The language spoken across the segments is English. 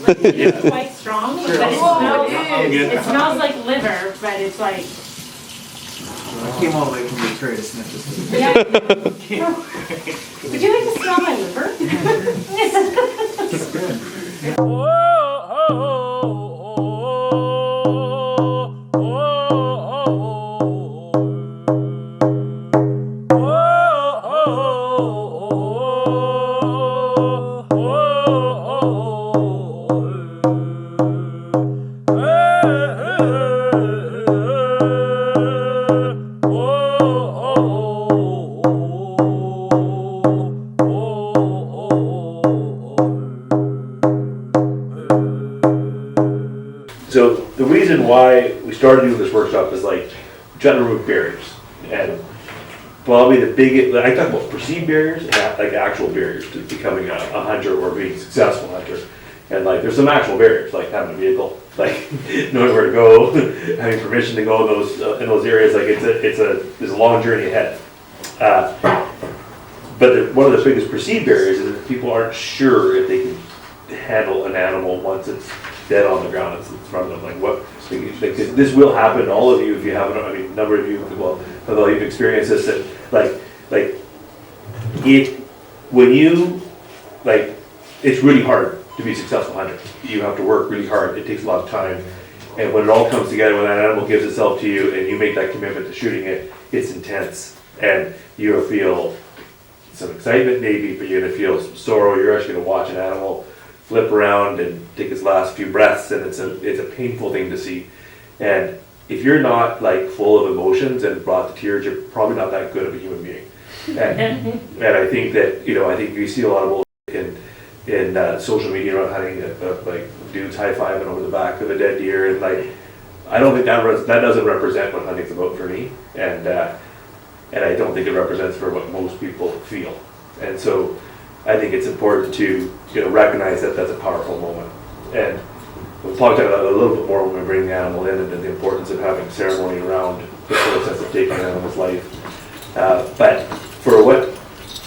It's quite strong, but it smells like liver, but it's like. I came all the way from Detroit to sniff this. Yeah. Would you like to smell my liver? It's good. So the reason why we started doing this workshop is like trying to remove barriers, and probably the biggest, I talk about perceived barriers and like actual barriers to becoming a hunter or being a successful hunter. And like there's some actual barriers, like having a vehicle, like knowing where to go, having permission to go in those areas. Like there's a long journey ahead. But one of the biggest perceived barriers is that people aren't sure if they can handle an animal once it's dead on the ground in front of them. Like what? This will happen to all of you if you haven't. I mean, a number of you, well, although you've experienced this, that when you it's really hard to be a successful hunter. You have to work really hard. It takes a lot of time, and when it all comes together, when that animal gives itself to you, and you make that commitment to shooting it, it's intense, and you'll feel some excitement maybe, but you're gonna feel some sorrow. You're actually gonna watch an animal flip around and take his last few breaths, and it's a painful thing to see. And if you're not like full of emotions and brought to tears, you're probably not that good of a human being. And I think that I think you see a lot of in social media around hunting, like dudes high-fiving over the back of a dead deer, and like I don't think that doesn't represent what hunting's about for me, and I don't think it represents for what most people feel. And so I think it's important to recognize that that's a powerful moment. And we'll talk about that a little bit more when we bring the animal in, and the importance of having ceremony around the process of taking an animal's life. But for what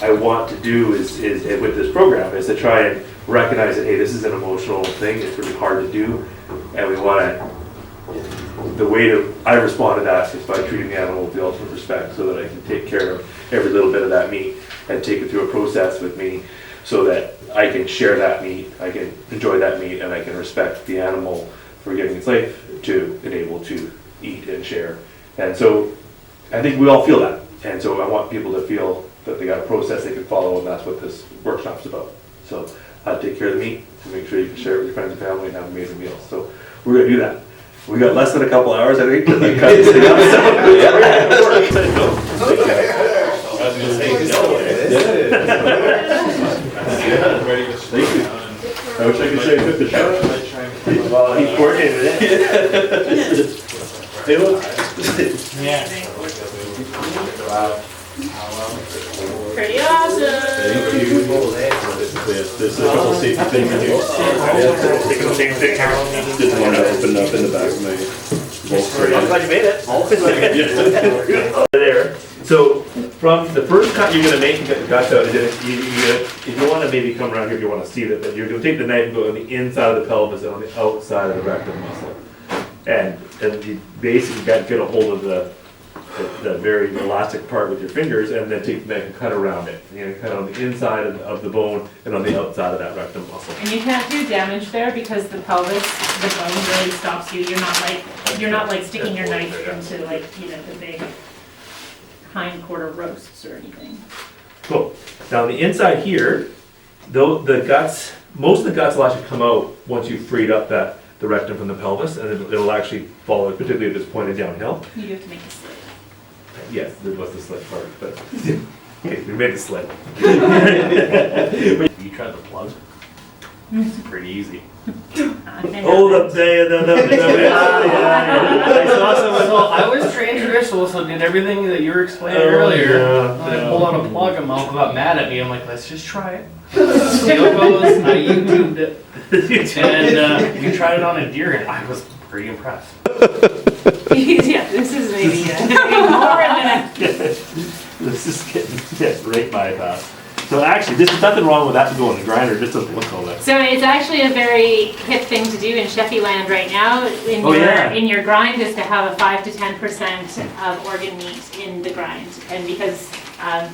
I want to do is with this program is to try and recognize that, hey, this is an emotional thing. It's really hard to do, and we want to. The way I respond to that is by treating the animal with the ultimate respect, so that I can take care of every little bit of that meat and take it through a process with me, so that I can share that meat, I can enjoy that meat, and I can respect the animal for giving its life to enable to eat and share. And so I think we all feel that. And so I want people to feel that they got a process they can follow, and that's what this workshop's about. So take care of the meat, to make sure you can share it with your friends and family and have amazing meals. So we're going to do that. We got less than a couple hours, I think, to like, cut this thing up. Thank you. I wish I could say I took the shot. He's coordinated it. Hey, look. Yeah. Pretty awesome. Thank you. There's a couple safety things in here. Taking the same thing here. Didn't want to open up in the back of my bolt crate. I'm glad you made it. There. So from the first cut you're going to make, you get the guts out. If you want to maybe come around here, if you want to see that, you're going to take the knife and go on the inside of the pelvis and on the outside of the rectum muscle. And you basically got to get a hold of the very elastic part with your fingers, and then take the knife and cut around it. You're going to cut on the inside of the bone and on the outside of that rectum muscle. And you can't do damage there because the pelvis, the bone really stops you. You're not like sticking your knife into the big hind quarter roasts or anything. Cool. Now on the inside here, though most of the guts will actually come out once you've freed up the rectum from the pelvis, and it'll actually follow, particularly at this point of downhill. You have to make a slit. Yes, there was the slit part, but okay, we made the slit. You tried the plug? It's pretty easy. Oh, the I saw someone. So I was trained traditional, so did everything that you were explaining earlier. I pulled out a plug, and Malcolm got mad at me. I'm like, let's just try it. See how it goes. I YouTubed it, and we tried it on a deer, and I was pretty impressed. Yeah, this is maybe more than a... This is getting right bypass. So So actually, there's nothing wrong with that to go on the grinder. It just doesn't look all that. So it's actually a very hip thing to do in Sheffyland right now. In your grind is to have a 5 to 10% of organ meat in the grind, and because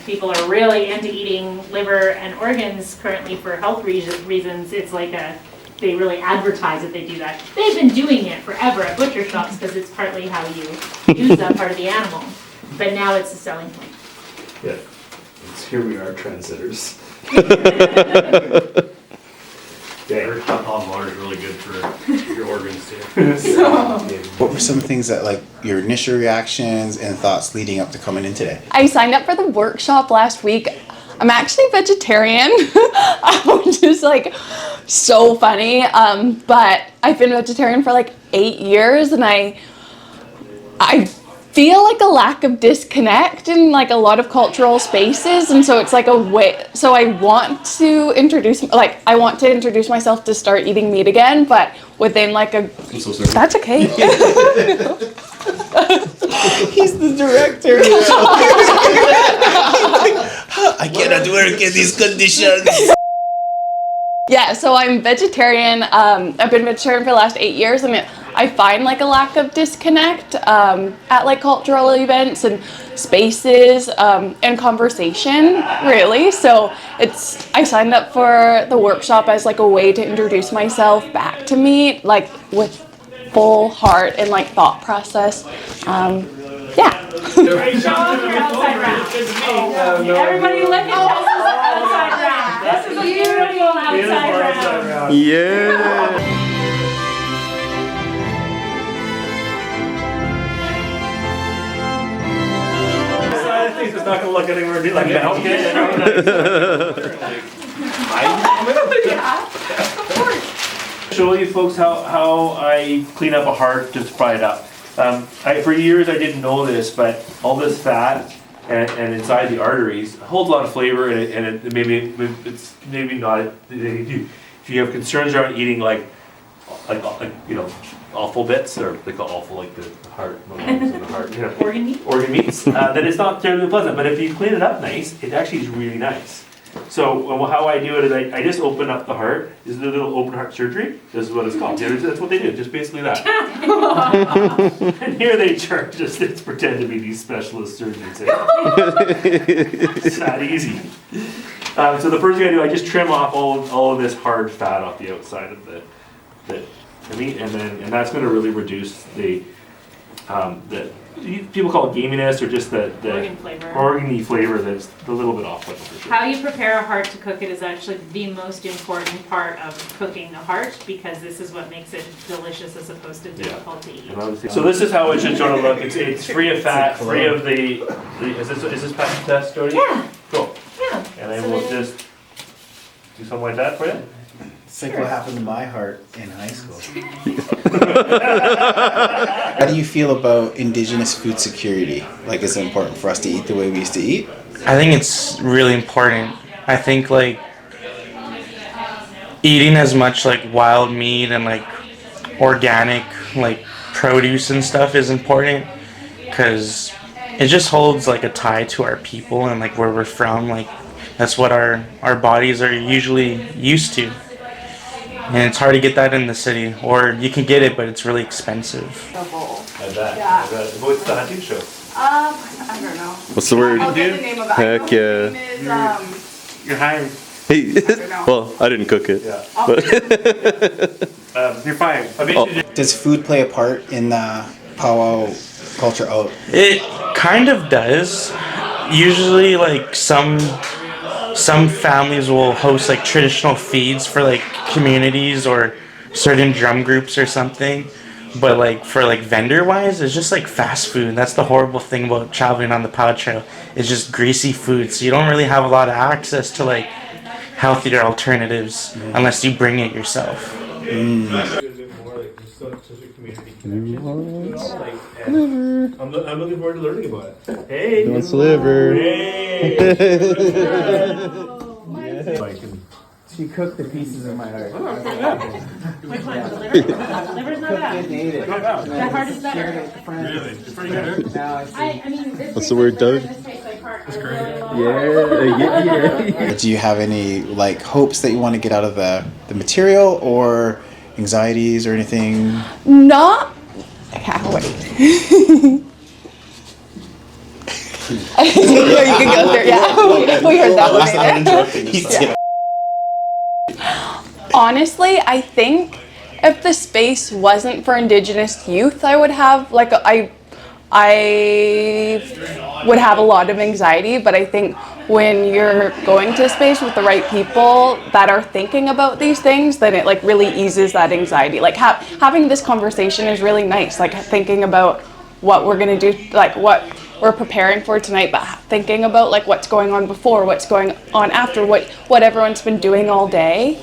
people are really into eating liver and organs currently for health reasons, it's like they really advertise that they do that. They've been doing it forever at butcher shops because it's partly how you use that part of the animal, but now it's a selling point. Yeah. Here we are, trendsetters. Yeah. Hot water is really good for your organs too. What were some things that, like, your initial reactions and thoughts leading up to coming in today? I signed up for the workshop last week. I'm actually vegetarian, which is like so funny. But I've been vegetarian for like 8 years, and I feel like a lack of disconnect in like a lot of cultural spaces, and so it's like a way. So I want to introduce myself to start eating meat again, but within like a. I'm so sorry. That's okay. He's the director. I cannot work in these conditions. Yeah, so I'm vegetarian. I've been vegetarian for the last 8 years, and I find like a lack of disconnect at like cultural events and spaces and conversation, really. So I signed up for the workshop as like a way to introduce myself back to meat, like with full heart and like thought process. Yeah. Great job for your outside round. Everybody look at Jess's outside round. This is a beautiful outside round. Yeah. I think it's not gonna look anywhere near like that. Show you folks how I clean up a heart, just fry it up. For years I didn't know this, but all this fat and inside the arteries holds a lot of flavor, and it maybe it's maybe not. If you have concerns around eating like awful bits, or they call awful like the heart, the lungs and the heart, organ meats, then it's not terribly pleasant. But if you clean it up nice, it actually is really nice. So how I do it is I just open up the heart. This is a little open heart surgery. This is what it's called. That's what they do, just basically that. And here they charge us to pretend to be these specialist surgeons. It's not easy. So the first thing I do, I just trim off all of this hard fat off the outside of the meat, and that's going to really reduce the people call it gaminess, or just the Organ flavor. organy flavor that's a little bit off. For sure. How you prepare a heart to cook it is actually the most important part of cooking the heart, because this is what makes it delicious as opposed to difficult to eat. So this is how it should sort of look. It's free of fat, free of the is this past the test, Jody? Yeah. Cool. Yeah. And then we'll just do something like that for you. It's like what happened to my heart in high school. How do you feel about Indigenous food security? Like, is it important for us to eat the way we used to eat? I think it's really important. I think like eating as much like wild meat and like organic like produce and stuff is important, because it just holds like a tie to our people and like where we're from. Like that's what our bodies are usually used to. And it's hard to get that in the city, or you can get it, but it's really expensive. I bet. What's the hunting show? I don't know. What's the word? I'll get the name of it. Heck I know yeah. his name is, You're hired. Hey. don't know. Well, I didn't cook it. Yeah. But You're fine. Does food play a part in the powwow culture out? it kind of does. Usually, like some families will host like traditional feeds for like communities or certain drum groups or something. But like for like vendor wise, it's just like fast food. That's the horrible thing about traveling on the powwow trail. It's just greasy food, so you don't really have a lot of access to like healthier alternatives unless you bring it yourself. I'm looking forward to learning about it. Hey. Who wants to liver? Hey. She cooked the pieces of my heart. Which one? The liver? Liver's not bad. Ate it. The heart is better. Really? It's pretty good. Now I see. I mean, this What's the word, Doug? This tastes like heart. Do you have any like hopes that you want to get out of the material, or anxieties or anything? Not. Wait. You can go through. Yeah, we heard that one. Honestly, I think if the space wasn't for Indigenous youth, I would have I would have a lot of anxiety, but I think when you're going to a space with the right people that are thinking about these things, then it like really eases that anxiety. Like having this conversation is really nice, like thinking about what we're gonna do, like what we're preparing for tonight, but thinking about like what's going on before, what's going on after, what everyone's been doing all day.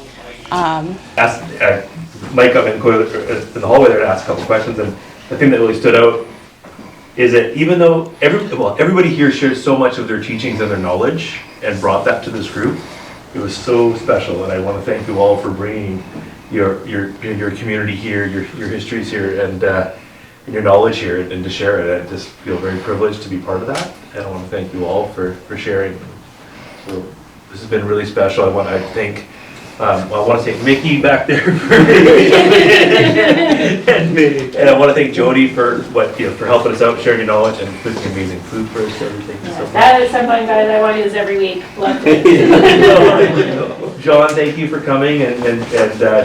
Mike up in the hallway there to ask a couple questions, and the thing that really stood out is that even though everybody here shares so much of their teachings and their knowledge and brought that to this group, it was so special, and I want to thank you all for bringing your community here, your histories here, and your knowledge here, and to share it. I just feel very privileged to be part of that, and I want to thank you all for sharing. So this has been really special. I want to thank Mickey back there and I want to thank Jody for for helping us out, sharing your knowledge, and cooking amazing food for us. So thank you so much. That is something, guys, I want to use every week. Love it. John, thank you for coming and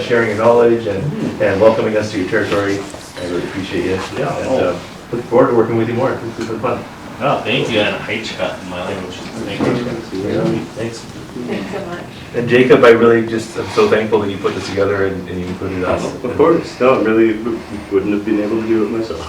sharing your knowledge and welcoming us to your territory. I really appreciate you. Yeah. And look forward to working with you more. It's been fun. Oh, thank you. And a heichka in my language. Thank you. Thanks. Thanks so much. And Jacob, I'm so thankful that you put this together and you included us. Of course. No, I really wouldn't have been able to do it myself.